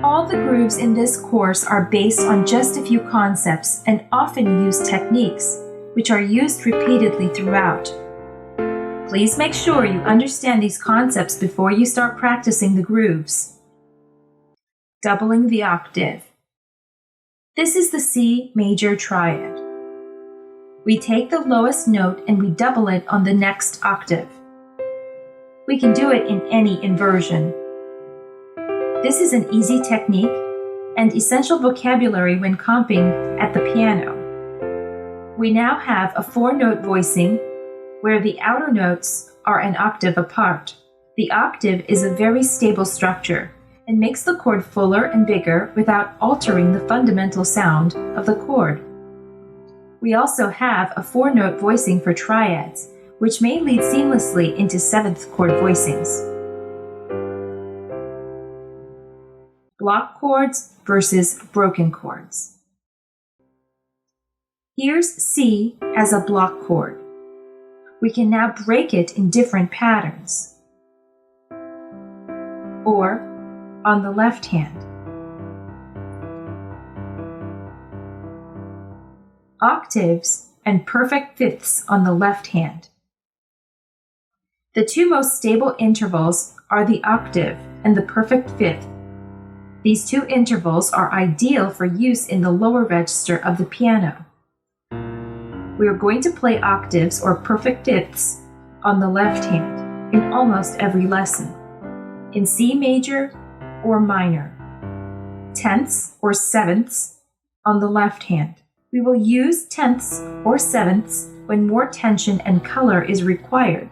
All the grooves in this course are based on just a few concepts and often use techniques, which are used repeatedly throughout. Please make sure you understand these concepts before you start practicing the grooves. Doubling the octave. This is the C major triad. We take the lowest note and we double it on the next octave. We can do it in any inversion. This is an easy technique and essential vocabulary when comping at the piano. We now have a 4-note voicing where the outer notes are an octave apart. The octave is a very stable structure and makes the chord fuller and bigger without altering the fundamental sound of the chord. We also have a 4-note voicing for triads, which may lead seamlessly into 7th chord voicings. Block chords versus broken chords. Here's C as a block chord. We can now break it in different patterns. Or on the left hand. Octaves and perfect fifths on the left hand. The two most stable intervals are the octave and the perfect fifth. These two intervals are ideal for use in the lower register of the piano. We are going to play octaves or perfect fifths on the left hand in almost every lesson, in C major or minor, tenths or sevenths on the left hand. We will use tenths or sevenths when more tension and color is required,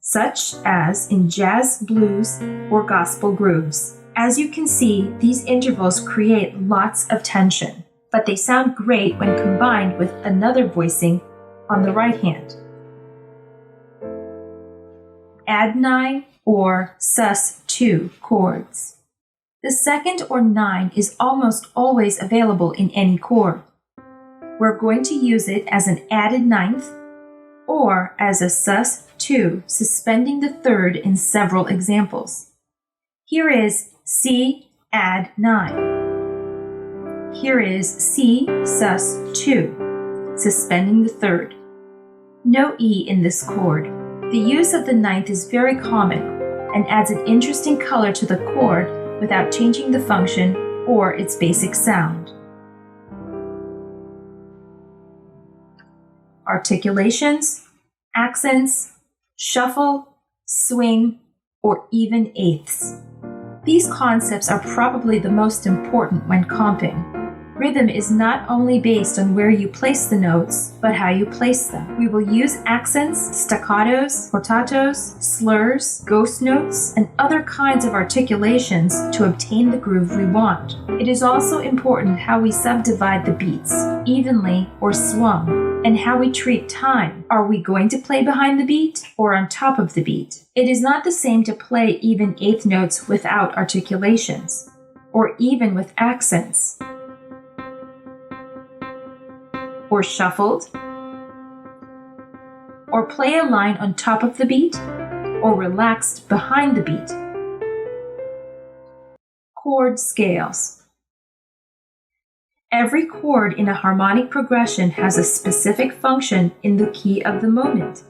such as in jazz, blues, or gospel grooves. As you can see, these intervals create lots of tension, but they sound great when combined with another voicing on the right hand. Add 9 or Sus2 chords. The second or 9 is almost always available in any chord. We're going to use it as an added ninth or as a Sus2 suspending the third in several examples. Here is C add 9. Here is C Sus2, suspending the third. No E in this chord. The use of the ninth is very common and adds an interesting color to the chord without changing the function or its basic sound. Articulations, accents, shuffle, swing, or even eighths. These concepts are probably the most important when comping. Rhythm is not only based on where you place the notes, but how you place them. We will use accents, staccatos, portatos, slurs, ghost notes, and other kinds of articulations to obtain the groove we want. It is also important how we subdivide the beats, evenly or swung, and how we treat time. Are we going to play behind the beat or on top of the beat? It is not the same to play even eighth notes without articulations, or even with accents, or shuffled, or play a line on top of the beat, or relaxed behind the beat. Chord scales. Every chord in a harmonic progression has a specific function in the key of the moment,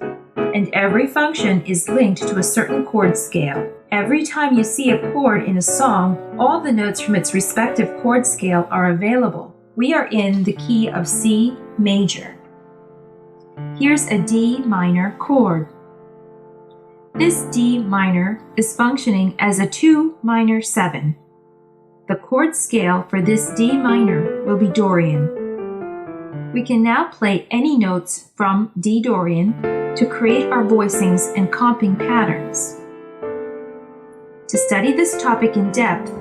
and every function is linked to a certain chord scale. Every time you see a chord in a song, all the notes from its respective chord scale are available. We are in the key of C major. Here's a D minor chord. This D minor is functioning as a 2 minor 7. The chord scale for this D minor will be Dorian. We can now play any notes from D Dorian to create our voicings and comping patterns. To study this topic in depth,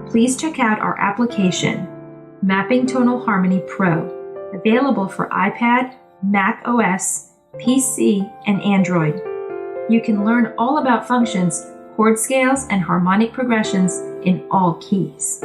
please check out our application, Mapping Tonal Harmony Pro, available for iPad, Mac OS, PC, and Android. You can learn all about functions, chord scales, and harmonic progressions in all keys.